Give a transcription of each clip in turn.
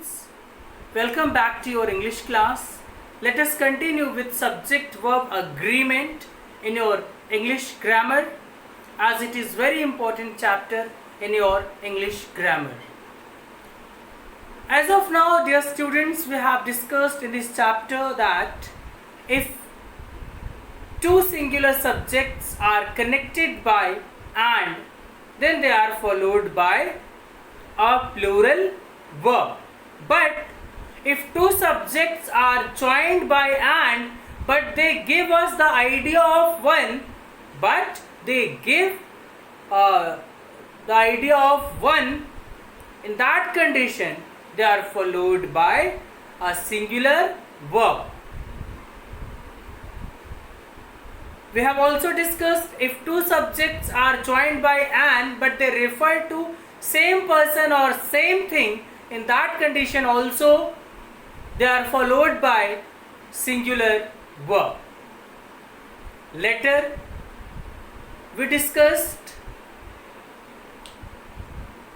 students, welcome back to your English class. Let us continue with subject verb agreement in your English grammar, as it is very important chapter in your English grammar. As of now, dear students, we have discussed in this chapter that if two singular subjects are connected by and, then they are followed by a plural verb. But if two subjects are joined by and, but they give us the idea of one, but they give the idea of one, in that condition they are followed by a singular verb. We have also discussed if two subjects are joined by an, but they refer to same person or same thing, in that condition also they are followed by singular verb. Later we discussed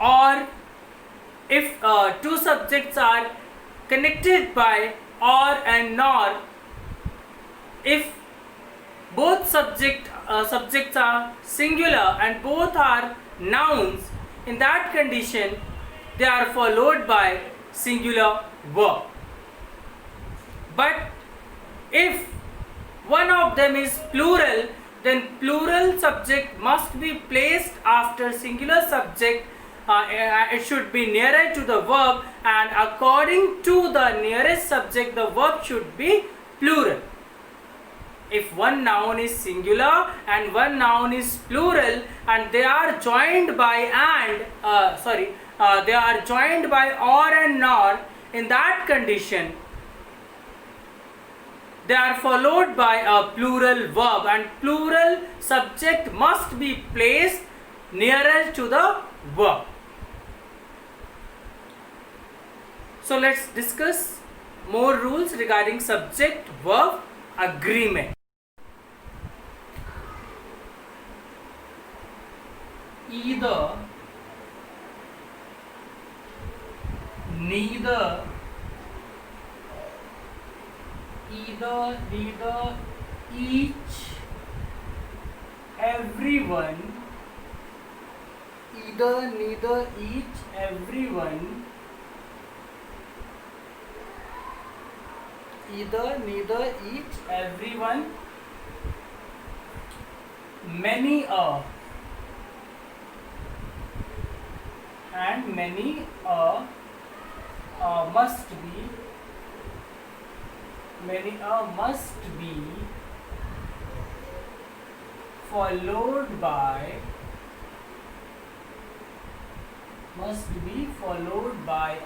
or if two subjects are connected by or and nor, if both subjects are singular and both are nouns, in that condition they are followed by singular verb. But if one of them is plural, then plural subject must be placed after singular subject. It should be nearer to the verb, and according to the nearest subject the verb should be plural. If one noun is singular and one noun is plural and they are joined by they are joined by or and nor, in that condition they are followed by a plural verb, and plural subject must be placed nearer to the verb. So let's discuss more rules regarding subject verb agreement. Either, neither, each, everyone, either, neither, each, everyone, either, neither, each, everyone, many a, and many a, must be, many a must be followed by,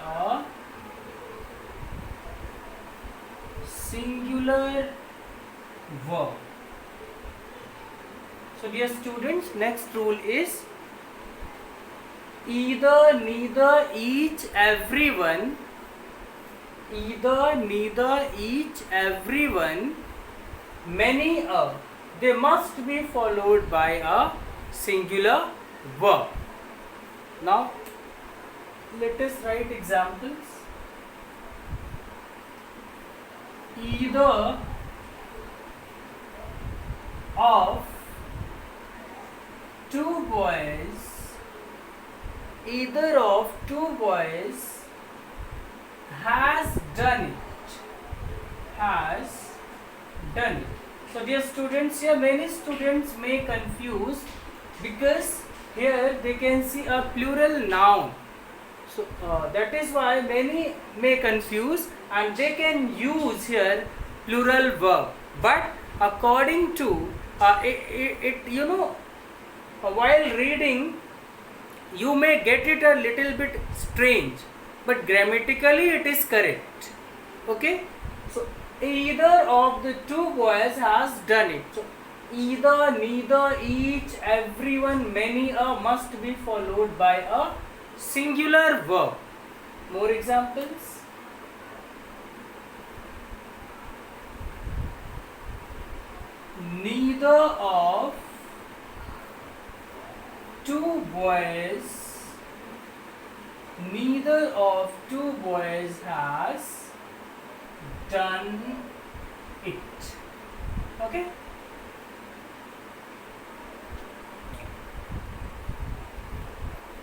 a singular verb. So dear students, next rule is either, neither, each, everyone, either, neither, each, everyone, many a, they must be followed by a singular verb. Now let us write examples. Either of two boys, either of two boys has done it, has done it. So dear students, here many students may confuse, because here they can see a plural noun. So that is why many may confuse and they can use here plural verb. But according to while reading you may get it a little bit strange, but grammatically it is correct. Okay, so either of the two boys has done it. So either, neither, each, everyone, many a must be followed by a singular verb. More examples. Neither of two boys neither of two boys has done it. Okay.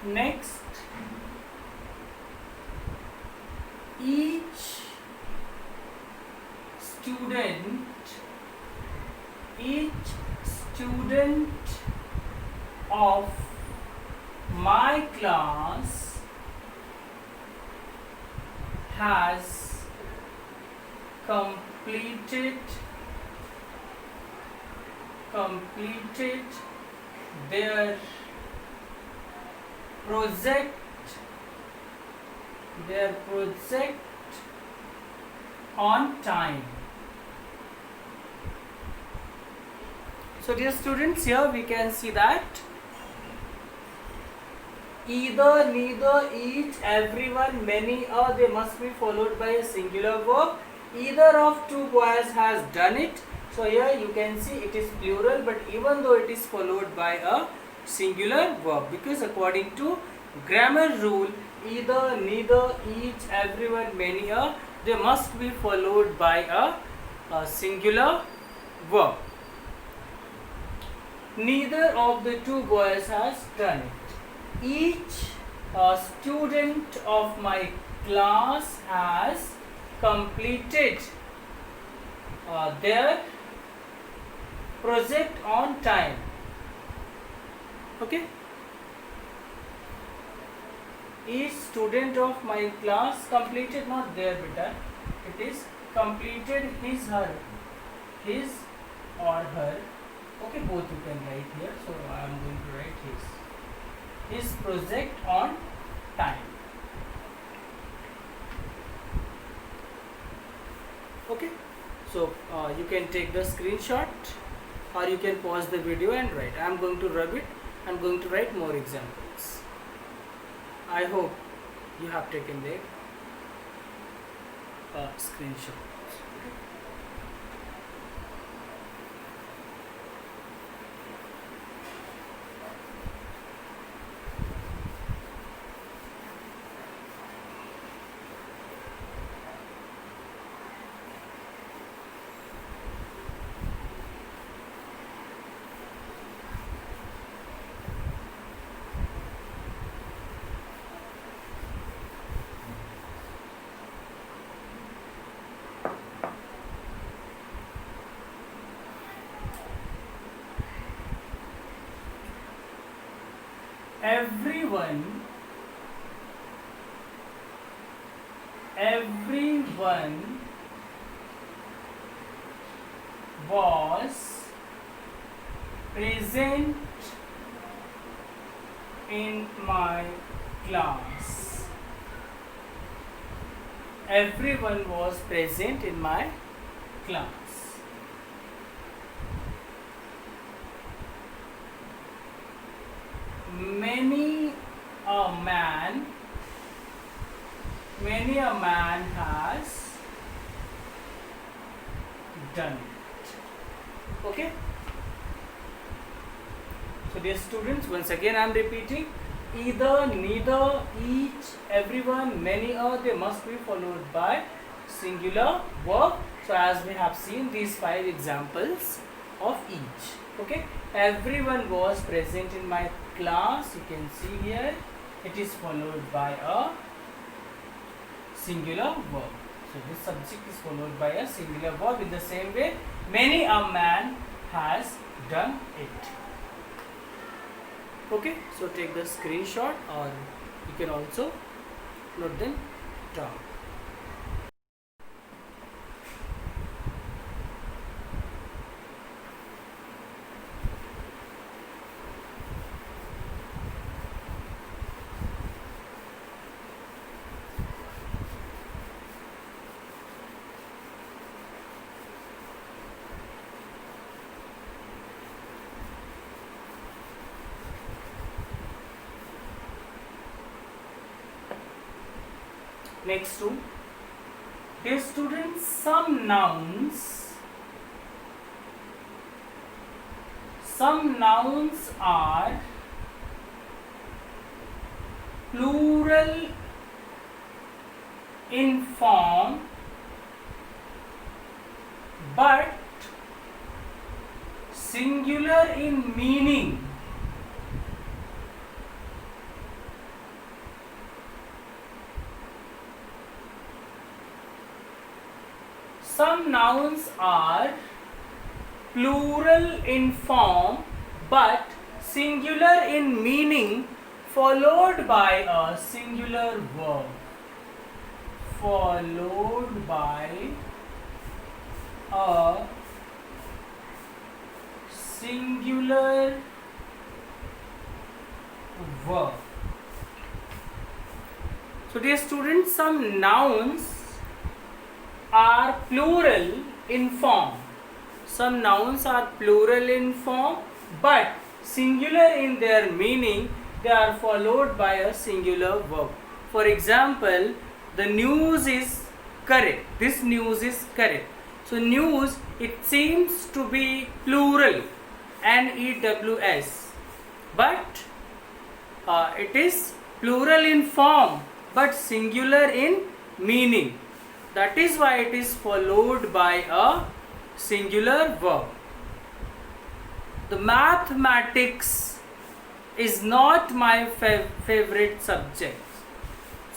Next, each student of my class has completed their project on time. So dear students, here we can see that either, neither, each, everyone, many, they must be followed by a singular verb. Either of two boys has done it. So here you can see it is plural, but even though it is followed by a singular verb, because according to grammar rule, either, neither, each, everyone, many, they must be followed by a singular verb. Neither of the two boys has done it. Each student of my class has completed their project on time. Okay. Each student of my class completed, not their beta, it is completed his or her. Okay, both you can write here. So I am going to write his project on time. Okay, so you can take the screenshot or you can pause the video and write. I am going to rub it. I am going to write more examples. I hope you have taken the screenshot. Everyone was present in my class. Everyone was present in my class. Many a man has done it. Okay. So dear students, once again I am repeating, either, neither, each, everyone, many, they must be followed by singular verb. So as we have seen these 5 examples of each. Okay. Everyone was present in my class. You can see here it is followed by a singular verb. So this subject is followed by a singular verb. In the same way, many a man has done it. Okay, so take the screenshot or you can also note them down. Next one, dear students, some nouns are plural in form but singular in meaning. Some nouns are plural in form but singular in meaning, followed by a singular verb. Followed by a singular verb. So dear students, some nouns are plural in form. Some nouns are plural in form but singular in their meaning. They are followed by a singular verb. For example, the news is correct. This news is correct. So news, it seems to be plural, N-E-W-S, but it is plural in form but singular in meaning. That is why it is followed by a singular verb. The mathematics is not my favorite subject.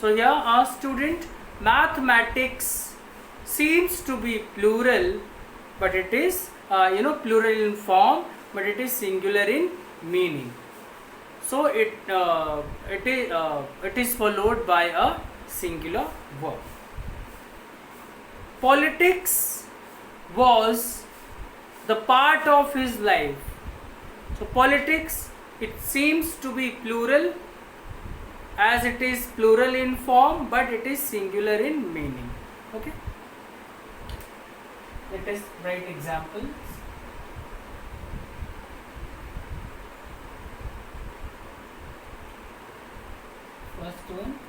So here our student, mathematics seems to be plural, but it is plural in form, but it is singular in meaning. So it is followed by a singular verb. Politics was the part of his life. So politics, it seems to be plural, as it is plural in form but it is singular in meaning. Okay, let us write examples. First one,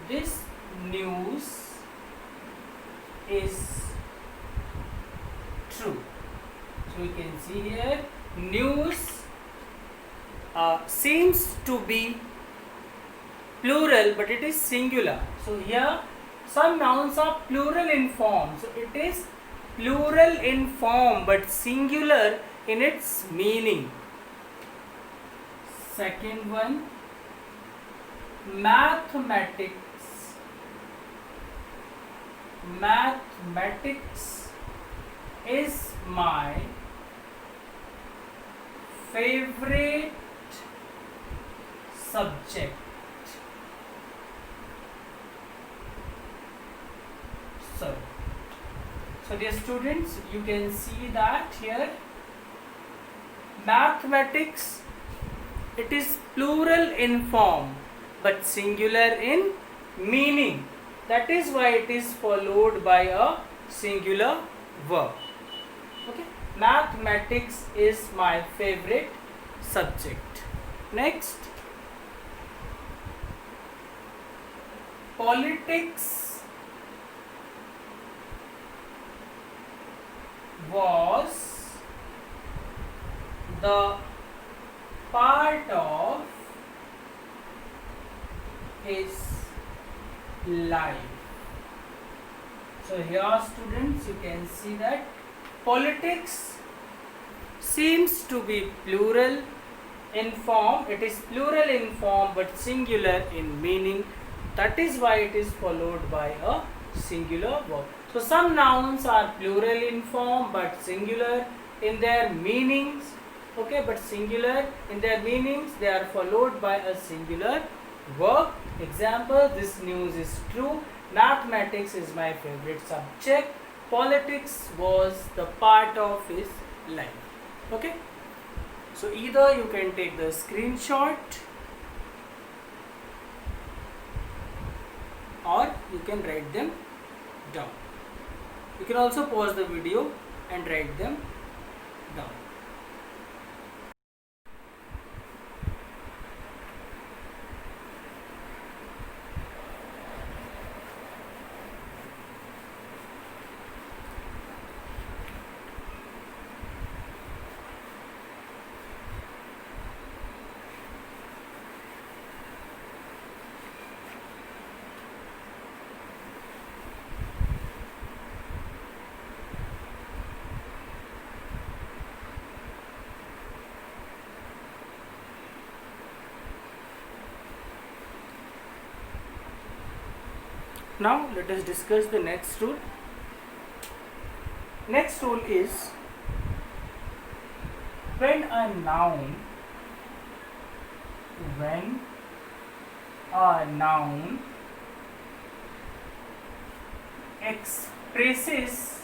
this news is true. So we can see here, news seems to be plural but it is singular. So here some nouns are plural in form. So it is plural in form but singular in its meaning. Second one, mathematics. Mathematics is my favorite subject. So dear students, you can see that here mathematics, it is plural in form but singular in meaning. That is why it is followed by a singular verb. Okay, mathematics is my favorite subject. Next, politics was the part of his life. So here students, you can see that politics seems to be plural in form. It is plural in form but singular in meaning. That is why it is followed by a singular verb. So some nouns are plural in form but singular in their meanings. Okay, but singular in their meanings, they are followed by a singular verb. Example, this news is true. Mathematics is my favorite subject. Politics was the part of his life. Okay, so either you can take the screenshot or you can write them down. You can also pause the video and write them down. Now let us discuss the next rule. Next rule is when a noun expresses,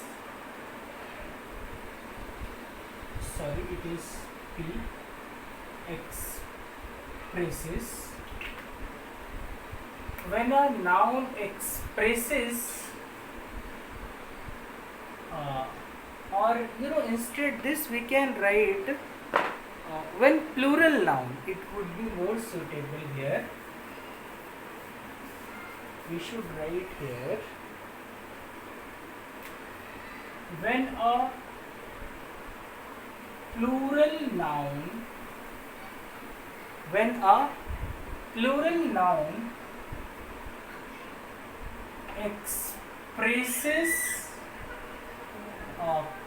it is P, expresses, when a noun expresses or instead this we can write when plural noun, it would be more suitable here. We should write here when a plural noun expresses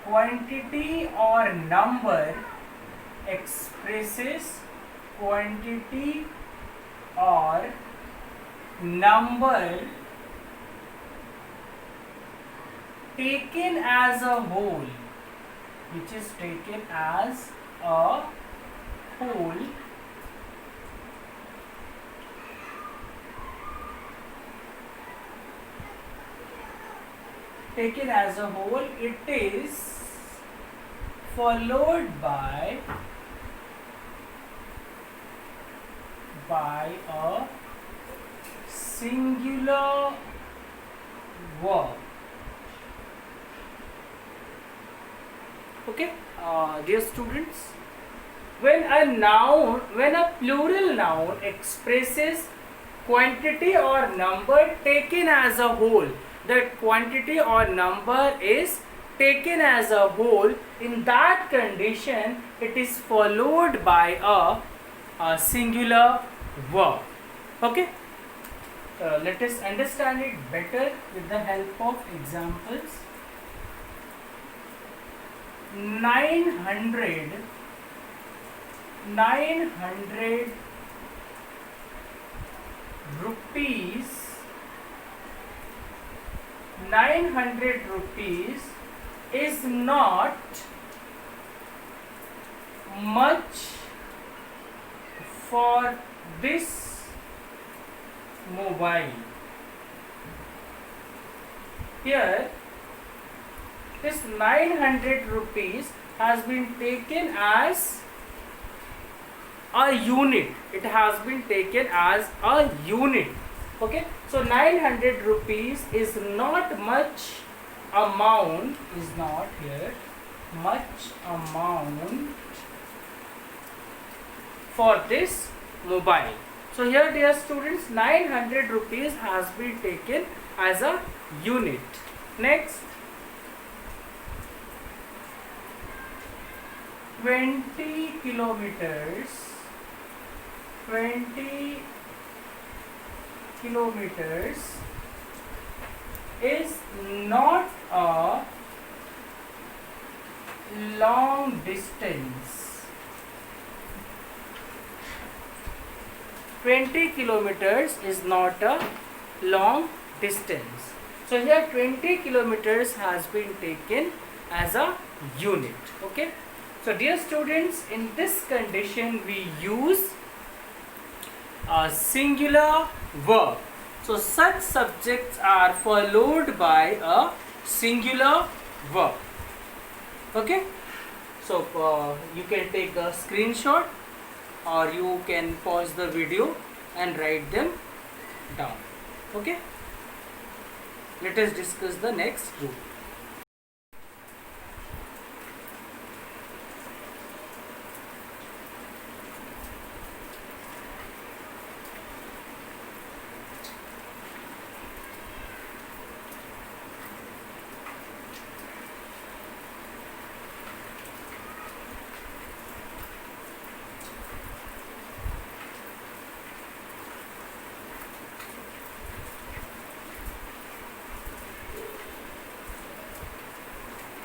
quantity or number, taken as a whole, which is taken as a whole, it is followed by a singular verb. Okay, dear students, when a plural noun expresses quantity or number taken as a whole, that quantity or number is taken as a whole, in that condition it is followed by a singular verb. Okay, let us understand it better with the help of examples. 900 rupees is not much for this mobile. Here this 900 rupees has been taken as a unit. It has been taken as a unit. Okay, so 900 rupees is not much amount, for this mobile. So here, dear students, 900 rupees has been taken as a unit. Next, 20 kilometers is not a long distance. 20 kilometers is not a long distance. So here 20 kilometers has been taken as a unit. Okay. So dear students, in this condition we use a singular verb. So such subjects are followed by a singular verb. Okay. So you can take a screenshot or you can pause the video and write them down. Okay. Let us discuss the next rule.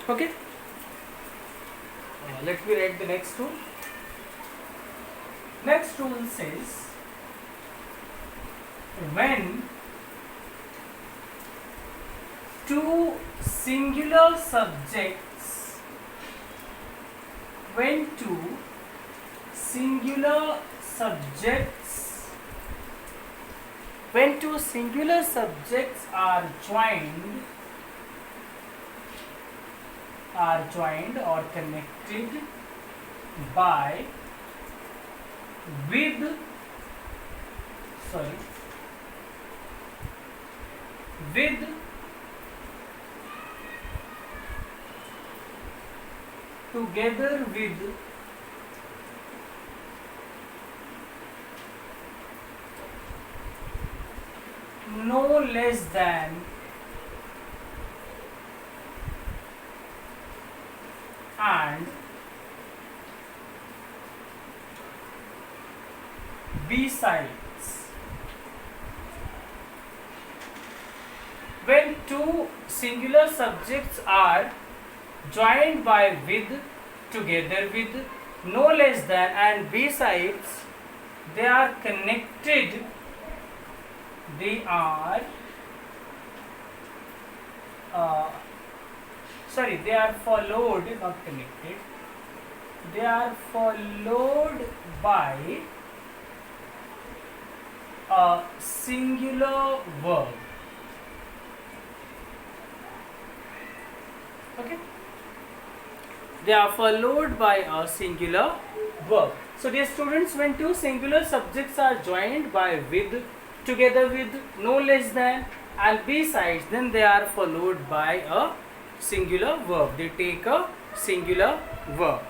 Okay, let me write the next rule. Next rule says when two singular subjects, when two singular subjects are joined or connected by with together with no less than and besides. When two singular subjects are joined by with, together with, no less than and besides, they are connected, they are followed, not connected, they are followed by a singular verb. Okay, they are followed by a singular verb. So dear students, when two singular subjects are joined by with, together with, no less than and besides, then they are followed by a singular verb. They take a singular verb.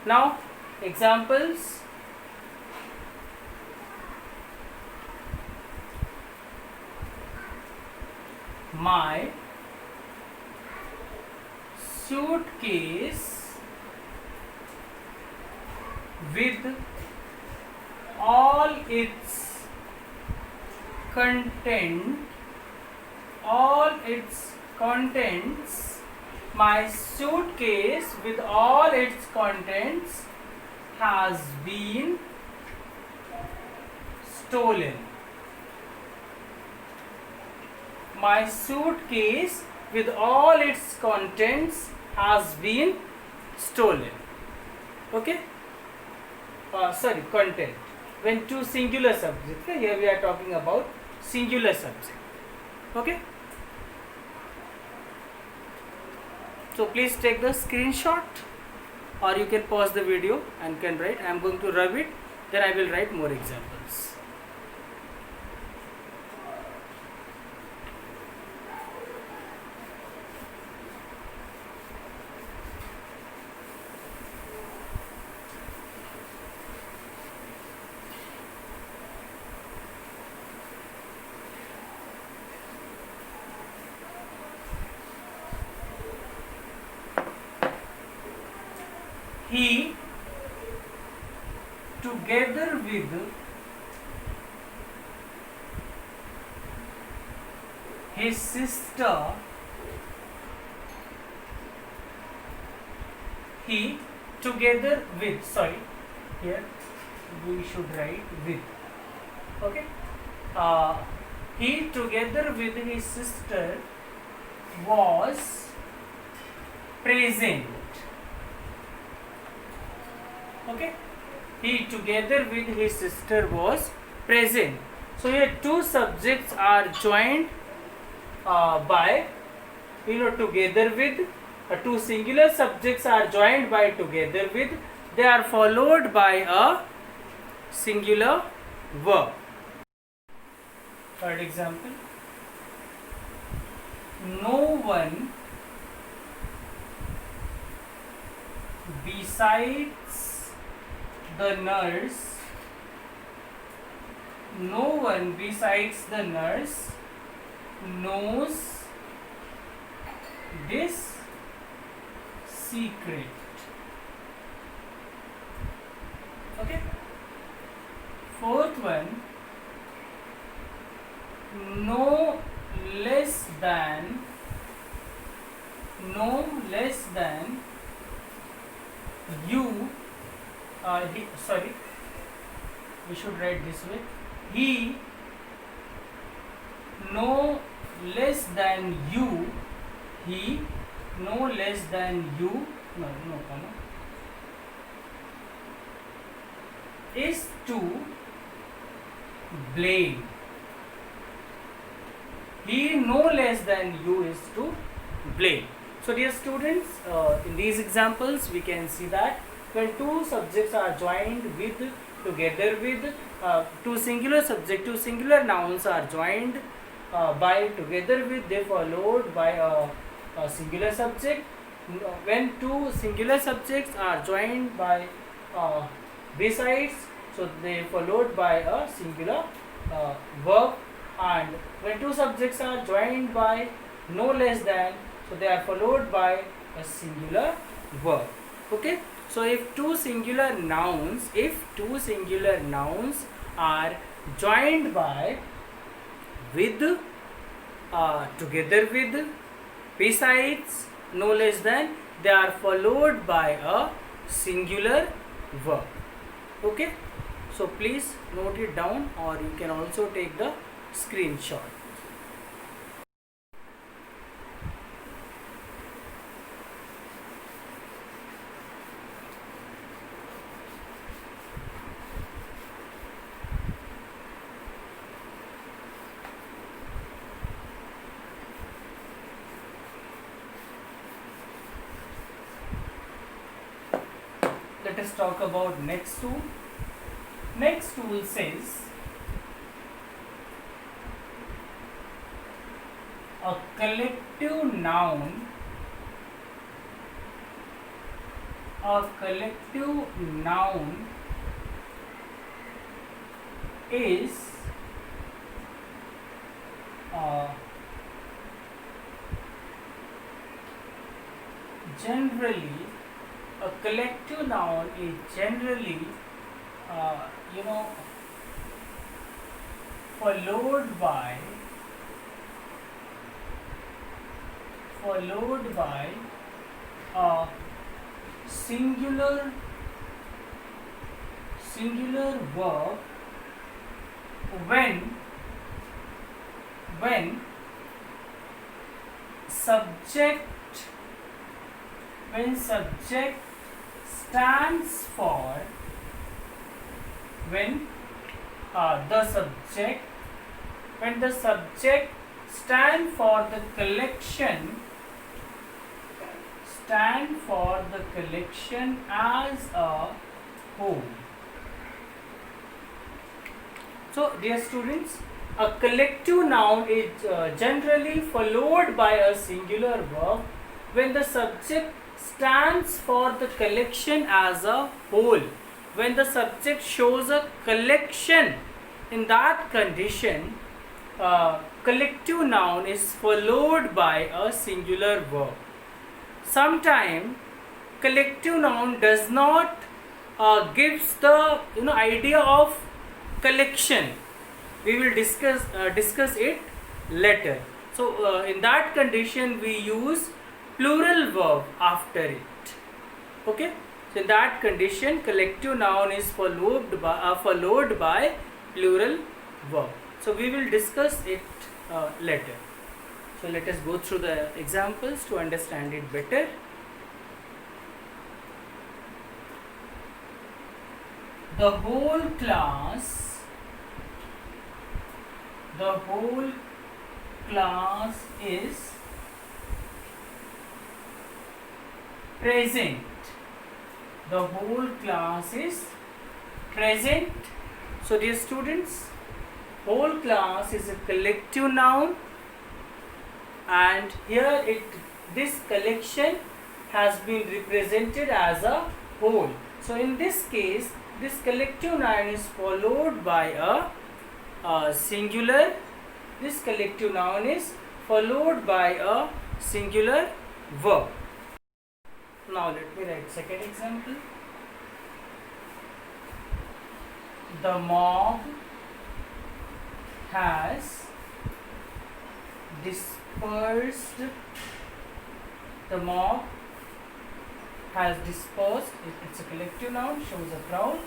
Now examples. My suitcase with all its contents, my suitcase with all its contents has been stolen. My suitcase with all its contents has been stolen. Okay? Content. When two singular subjects, here we are talking about singular subject. Okay? So please take the screenshot, or you can pause the video and can write. I am going to rub it, then I will write more examples. He, together with his sister, he together with, here we should write with. Okay, he together with his sister was present. Okay, he together with his sister was present. So here two subjects are joined by, together with. Two singular subjects are joined by together with. They are followed by a singular verb. Third example. No one besides the nurse knows this secret. Okay. Fourth one, no less than you, we should write this way, he no less than you, he, no less than you, no comma, is to blame. He no less than you is to blame. So dear students, in these examples we can see that when two subjects are joined with together with two singular subject, two singular nouns are joined by together with, they followed by a singular subject. When two singular subjects are joined by besides, so they followed by a singular verb. And when two subjects are joined by no less than, so they are followed by a singular verb. Okay, so if two singular nouns are joined by with together with besides no less than, they are followed by a singular verb. Okay, so please note it down, or you can also take the screenshot. Let us talk about next tool. Next tool says a collective noun is generally followed by a singular verb when subject stands for, when the subject stand for the collection as a whole. So dear students, a collective noun is generally followed by a singular verb when the subject stands for the collection as a whole. When the subject shows a collection, in that condition collective noun is followed by a singular verb. Sometimes collective noun does not gives the idea of collection. We will discuss it later. So in that condition we use plural verb after it. Okay, so in that condition collective noun is followed by plural verb. So we will discuss it later. So let us go through the examples to understand it better. The whole class is present. The whole class is present. So dear students, whole class is a collective noun, and here this collection has been represented as a whole. So in this case, this collective noun is followed by a singular. This collective noun is followed by a singular verb. Now let me write second example. The mob has dispersed. The mob has dispersed. It's a collective noun, shows a crowd.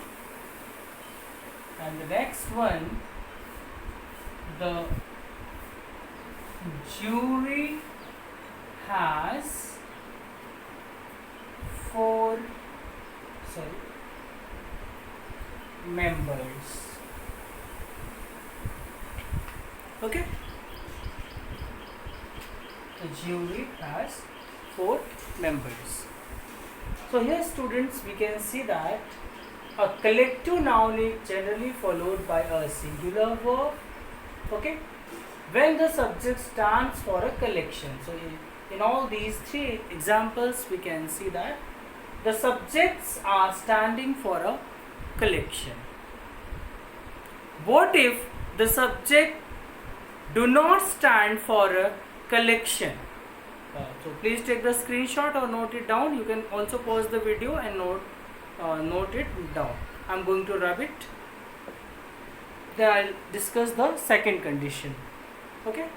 And the next one, the jury has four members. Okay, the jury has 4 members. So here students, we can see that a collective noun is generally followed by a singular verb, okay, when the subject stands for a collection. So in all these 3 examples, we can see that the subjects are standing for a collection. What if the subject do not stand for a collection? So please take the screenshot or note it down. You can also pause the video and note it down. I'm going to rub it. Then I'll discuss the second condition. Okay.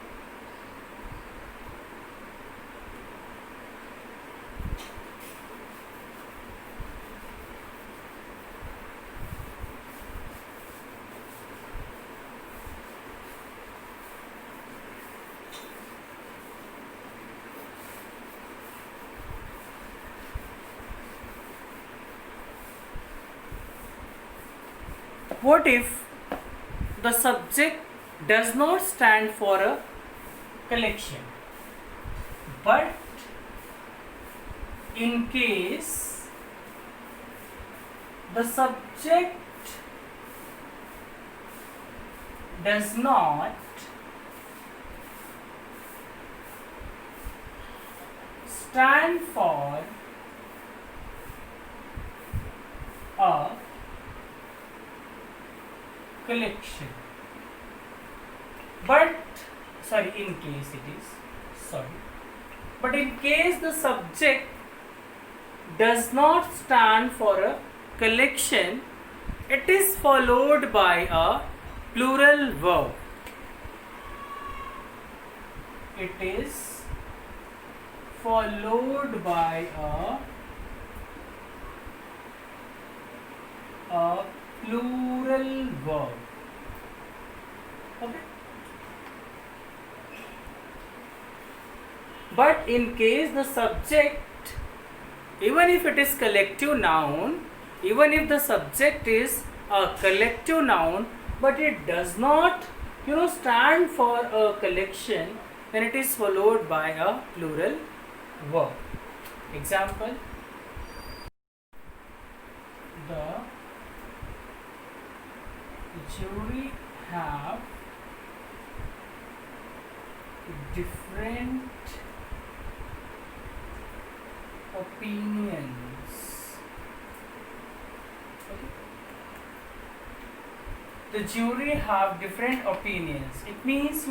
What if the subject does not stand for a collection, but in case the subject does not stand for a collection, but in case the subject does not stand for a collection, it is followed by a plural verb. It is followed by a plural verb. Okay. But in case the subject, even if it is collective noun, even if the subject is a collective noun, but it does not, stand for a collection, then it is followed by a plural verb. Example: the jury have different opinions. Okay. The jury have different opinions. It means,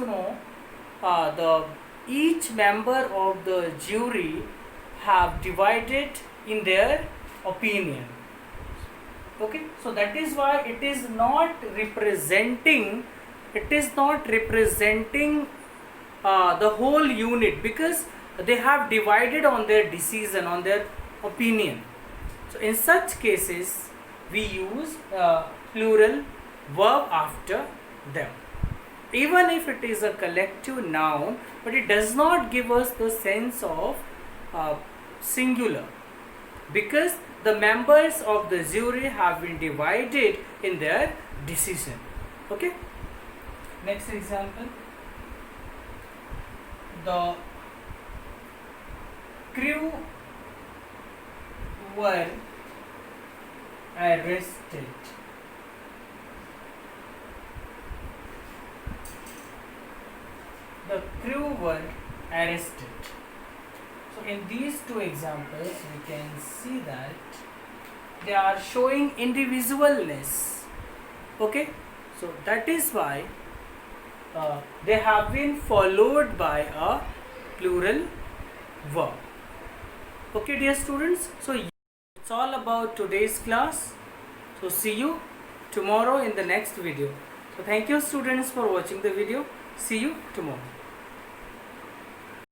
each member of the jury have divided in their opinion. Okay, so that is why it is not representing the whole unit, because they have divided on their decision, on their opinion. So in such cases, we use plural verb after them, even if it is a collective noun, but it does not give us the sense of singular, because the members of the jury have been divided in their decision. Okay. Next example: the crew were arrested. The crew were arrested. So in these 2 examples, we can see that they are showing individualness. Okay, so that is why they have been followed by a plural verb. Okay, dear students, so it's all about today's class. So see you tomorrow in the next video. So thank you students for watching the video. See you tomorrow.